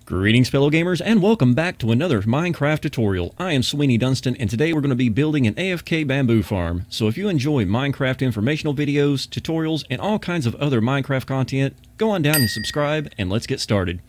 Greetings fellow gamers and welcome back to another Minecraft tutorial. I am Sweeney Dunstan and today we're going to be building an AFK bamboo farm. So if you enjoy Minecraft informational videos, tutorials, and all kinds of other Minecraft content, go on down and subscribe and let's get started.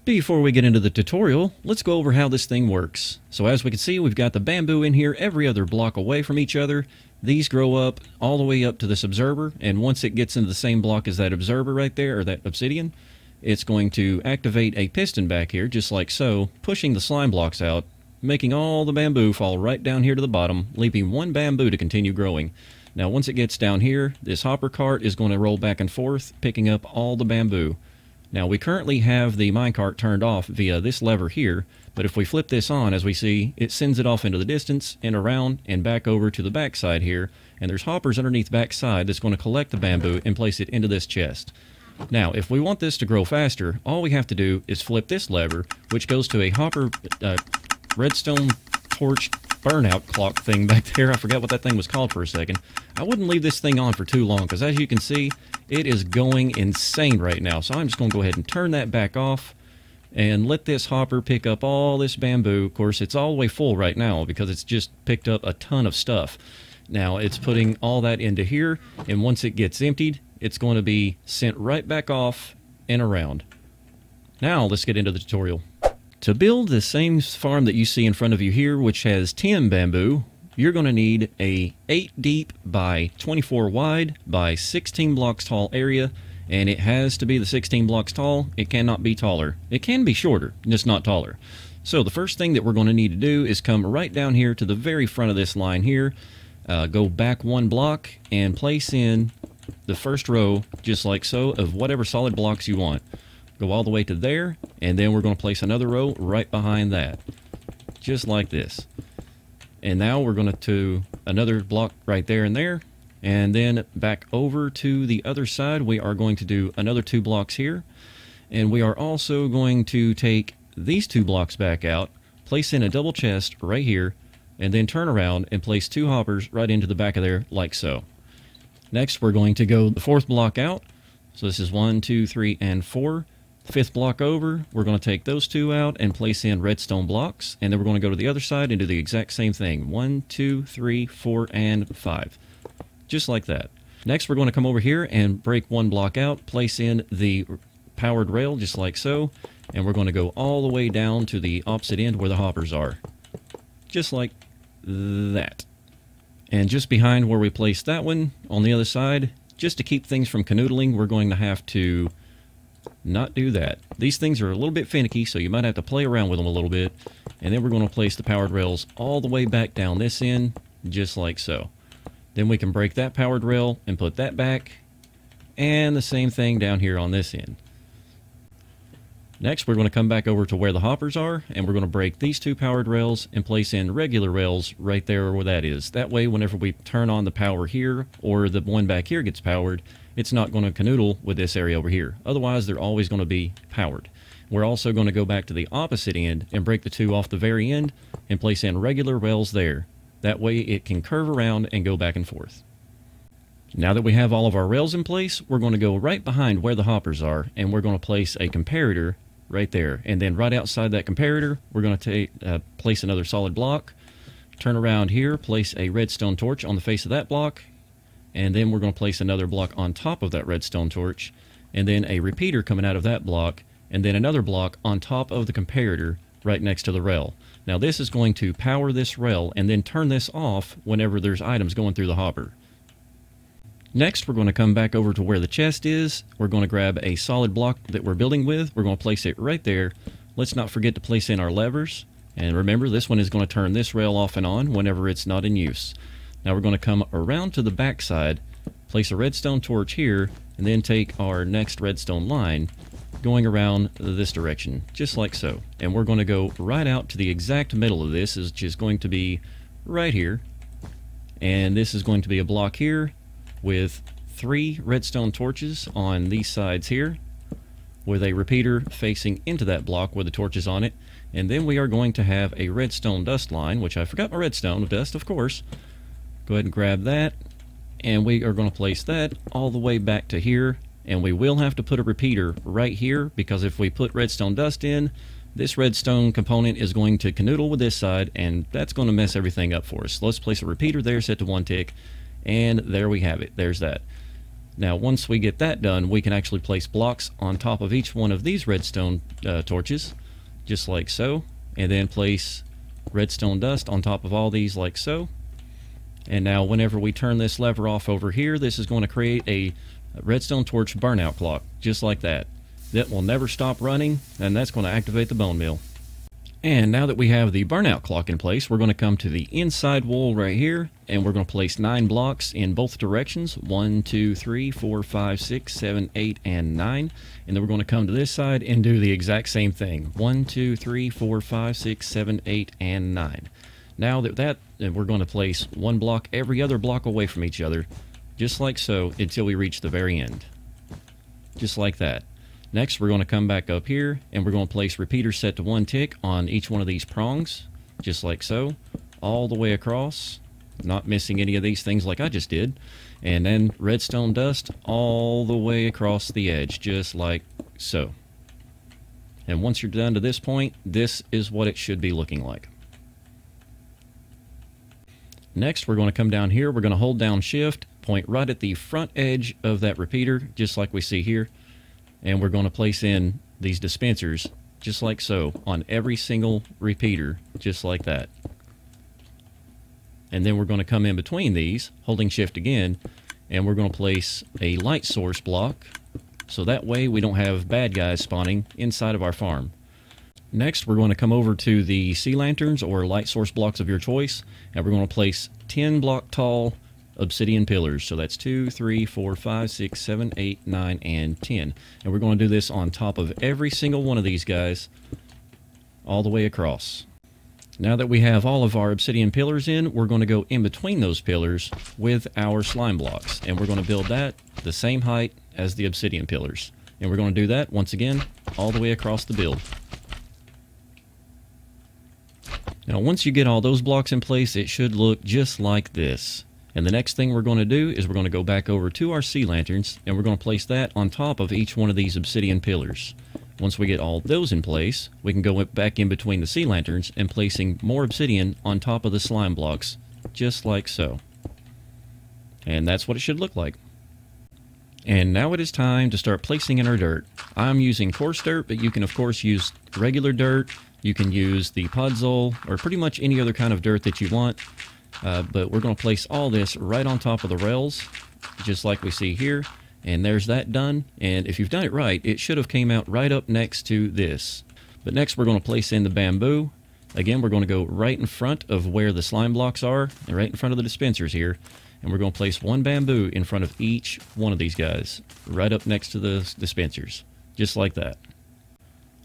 Before we get into the tutorial, let's go over how this thing works. So as we can see, we've got the bamboo in here every other block away from each other. These grow up all the way up to this observer, and once it gets into the same block as that observer right there, or that obsidian, it's going to activate a piston back here, just like so, pushing the slime blocks out, making all the bamboo fall right down here to the bottom, leaving one bamboo to continue growing. Now once it gets down here, this hopper cart is going to roll back and forth, picking up all the bamboo. Now we currently have the minecart turned off via this lever here, but if we flip this on, as we see, it sends it off into the distance and around and back over to the back side here, and there's hoppers underneath the back side that's going to collect the bamboo and place it into this chest. Now if we want this to grow faster, all we have to do is flip this lever, which goes to a hopper redstone torch burnout clock thing back there. I forgot what that thing was called for a second. I wouldn't leave this thing on for too long because as you can see, it is going insane right now. So I'm just going to go ahead and turn that back off and let this hopper pick up all this bamboo. Of course, it's all the way full right now because it's just picked up a ton of stuff. Now it's putting all that into here, and once it gets emptied, it's going to be sent right back off and around. Now let's get into the tutorial. To build the same farm that you see in front of you here, which has 10 bamboo, you're going to need a 8 deep by 24 wide by 16 blocks tall area, and it has to be the 16 blocks tall. It cannot be taller. It can be shorter, just not taller. So the first thing that we're going to need to do is come right down here to the very front of this line here, go back one block and place in the first row, just like so, of whatever solid blocks you want. Go all the way to there, and then we're going to place another row right behind that, just like this. And now we're going to another block right there and there, and then back over to the other side we are going to do another 2 blocks here, and we are also going to take these 2 blocks back out, place in a double chest right here, and then turn around and place 2 hoppers right into the back of there like so. Next we're going to go the 4th block out, so this is 1, 2, 3, and 4. 5th block over, we're going to take those 2 out and place in redstone blocks, and then we're going to go to the other side and do the exact same thing. 1, 2, 3, 4, and 5. Just like that. Next we're going to come over here and break 1 block out, place in the powered rail just like so, and we're going to go all the way down to the opposite end where the hoppers are. Just like that. And just behind where we placed that one, on the other side, just to keep things from canoodling, we're going to have to not do that. These things are a little bit finicky, so you might have to play around with them a little bit. And then we're going to place the powered rails all the way back down this end, just like so. Then we can break that powered rail and put that back, and the same thing down here on this end. Next, we're going to come back over to where the hoppers are, and we're going to break these 2 powered rails and place in regular rails right there where that is. That way, whenever we turn on the power here, or the one back here gets powered, it's not going to canoodle with this area over here. Otherwise, they're always going to be powered. We're also going to go back to the opposite end and break the 2 off the very end and place in regular rails there. That way it can curve around and go back and forth. Now that we have all of our rails in place, we're going to go right behind where the hoppers are, and we're going to place a comparator right there. And then right outside that comparator, we're going to place another solid block, turn around here, place a redstone torch on the face of that block, and then we're going to place another block on top of that redstone torch, and then a repeater coming out of that block, and then another block on top of the comparator right next to the rail. Now this is going to power this rail and then turn this off whenever there's items going through the hopper. Next we're going to come back over to where the chest is. We're going to grab a solid block that we're building with. We're going to place it right there. Let's not forget to place in our levers, and remember this one is going to turn this rail off and on whenever it's not in use. Now we're going to come around to the back side, place a redstone torch here, and then take our next redstone line going around this direction, just like so. And we're going to go right out to the exact middle of this, which is going to be right here. And this is going to be a block here with 3 redstone torches on these sides here, with a repeater facing into that block with the torches on it. And then we are going to have a redstone dust line, which I forgot my redstone dust, of course. Go ahead and grab that, and we are going to place that all the way back to here, And we will have to put a repeater right here, because if we put redstone dust in, this redstone component is going to canoodle with this side, and that's going to mess everything up for us. So let's place a repeater there, set to 1 tick, and there we have it. There's that. Now once we get that done, we can actually place blocks on top of each one of these redstone torches, just like so, and then place redstone dust on top of all these like so. And now whenever we turn this lever off over here, this is going to create a redstone torch burnout clock, just like that. That will never stop running, and that's going to activate the bone meal. And now that we have the burnout clock in place, we're going to come to the inside wall right here, and we're going to place 9 blocks in both directions, 1, 2, 3, 4, 5, 6, 7, 8, and 9. And then we're going to come to this side and do the exact same thing, 1, 2, 3, 4, 5, 6, 7, 8, and 9. Now that we're going to place 1 block every other block away from each other, just like so, until we reach the very end. Just like that. Next, we're going to come back up here, and we're going to place repeaters set to 1 tick on each one of these prongs, just like so, all the way across, not missing any of these things like I just did. And then redstone dust all the way across the edge, just like so. And once you're done to this point, this is what it should be looking like. Next, we're going to come down here, we're going to hold down shift, point right at the front edge of that repeater, just like we see here. And we're going to place in these dispensers, just like so, on every single repeater, just like that. And then we're going to come in between these, holding shift again, and we're going to place a light source block, so that way we don't have bad guys spawning inside of our farm. Next, we're going to come over to the sea lanterns or light source blocks of your choice, and we're going to place 10 block tall obsidian pillars. So that's 2, 3, 4, 5, 6, 7, 8, 9, and 10. And we're going to do this on top of every single one of these guys, all the way across. Now that we have all of our obsidian pillars in, we're going to go in between those pillars with our slime blocks. And we're going to build that the same height as the obsidian pillars. And we're going to do that, once again, all the way across the build. Now once you get all those blocks in place, it should look just like this. And the next thing we're going to do is we're going to go back over to our sea lanterns, and we're going to place that on top of each one of these obsidian pillars. Once we get all those in place, we can go back in between the sea lanterns and placing more obsidian on top of the slime blocks, just like so. And that's what it should look like. And now it is time to start placing in our dirt. I'm using coarse dirt, but you can of course use regular dirt. You can use the podzol, or pretty much any other kind of dirt that you want. But we're going to place all this right on top of the rails, just like we see here. And there's that done. And if you've done it right, it should have came out right up next to this. But next we're going to place in the bamboo. Again, we're going to go right in front of where the slime blocks are, and right in front of the dispensers here. And we're going to place 1 bamboo in front of each one of these guys, right up next to the dispensers, just like that.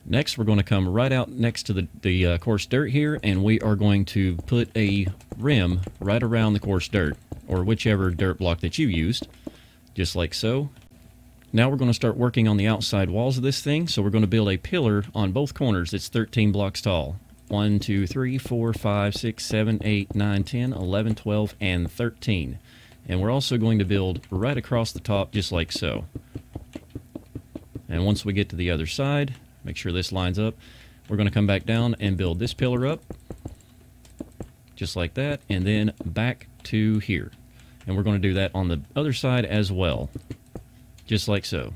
Next, we're going to come right out next to the coarse dirt here, and we are going to put a rim right around the coarse dirt, or whichever dirt block that you used, just like so. Now we're going to start working on the outside walls of this thing, so we're going to build a pillar on both corners that's 13 blocks tall. 1, 2, 3, 4, 5, 6, 7, 8, 9, 10, 11, 12, and 13. And we're also going to build right across the top, just like so. And once we get to the other side, make sure this lines up, we're going to come back down and build this pillar up, just like that, and then back to here. And we're going to do that on the other side as well, just like so.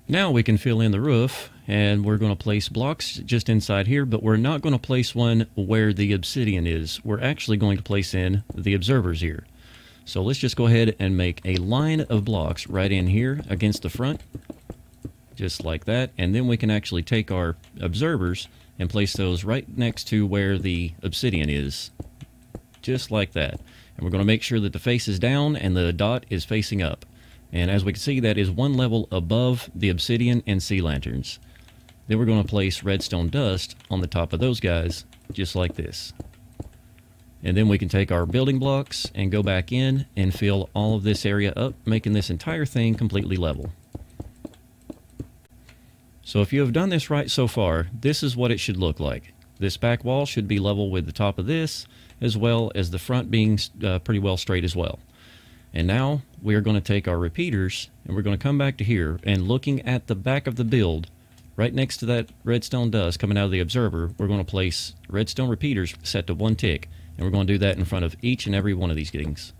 Now we can fill in the roof, and we're going to place blocks just inside here, but we're not going to place one where the obsidian is. We're actually going to place in the observers here. So let's just go ahead and make a line of blocks right in here against the front, just like that. And then we can actually take our observers and place those right next to where the obsidian is, just like that. And we're going to make sure that the face is down and the dot is facing up. And as we can see, that is 1 level above the obsidian and sea lanterns. Then we're going to place redstone dust on the top of those guys, just like this. And then we can take our building blocks and go back in and fill all of this area up, making this entire thing completely level. So if you have done this right so far, this is what it should look like. This back wall should be level with the top of this, as well as the front being pretty well straight as well. And now we are going to take our repeaters and we're going to come back to here, and looking at the back of the build, right next to that redstone dust coming out of the observer, we're going to place redstone repeaters set to 1 tick. And we're going to do that in front of each and every one of these things.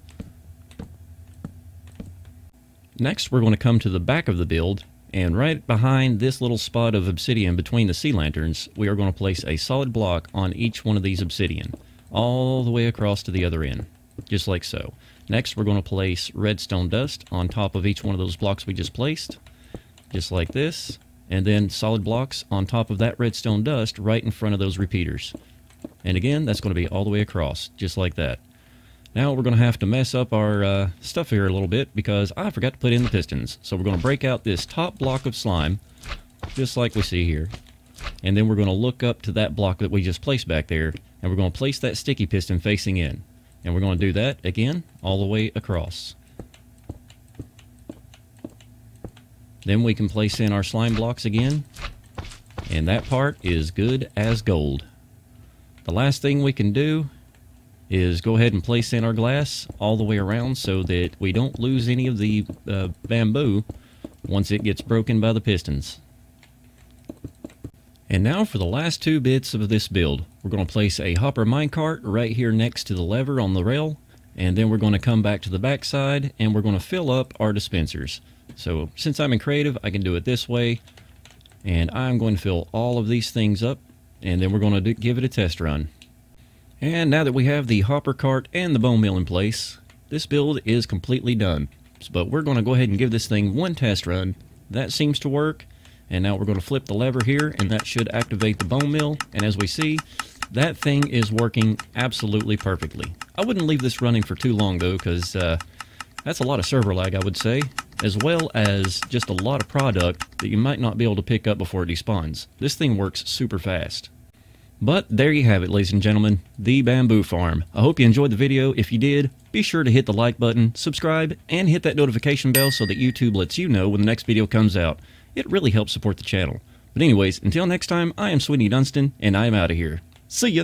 Next, we're going to come to the back of the build, and right behind this little spot of obsidian between the sea lanterns, we are going to place a solid block on each one of these obsidian, all the way across to the other end, just like so. Next, we're going to place redstone dust on top of each one of those blocks we just placed, just like this, and then solid blocks on top of that redstone dust right in front of those repeaters. And again, that's going to be all the way across, just like that. Now we're going to have to mess up our stuff here a little bit because I forgot to put in the pistons. So we're going to break out this top block of slime, just like we see here. And then we're going to look up to that block that we just placed back there, and we're going to place that sticky piston facing in. And we're going to do that again all the way across. Then we can place in our slime blocks again, and that part is good as gold. The last thing we can do is go ahead and place in our glass all the way around so that we don't lose any of the bamboo once it gets broken by the pistons. And now for the last 2 bits of this build. We're going to place a hopper minecart right here next to the lever on the rail, and then we're going to come back to the back side and we're going to fill up our dispensers. So since I'm in creative, I can do it this way, and I'm going to fill all of these things up, and then we're going to give it a test run. And now that we have the hopper cart and the bone mill in place, this build is completely done. But we're going to go ahead and give this thing 1 test run. That seems to work. And now we're going to flip the lever here, and that should activate the bone mill. And as we see, that thing is working absolutely perfectly. I wouldn't leave this running for too long though, because that's a lot of server lag, I would say, as well as just a lot of product that you might not be able to pick up before it despawns. This thing works super fast. But there you have it, ladies and gentlemen, the bamboo farm. I hope you enjoyed the video. If you did, be sure to hit the like button, subscribe, and hit that notification bell so that YouTube lets you know when the next video comes out. It really helps support the channel. But anyways, until next time, I am Sweeney Dunstan, and I am out of here. See ya!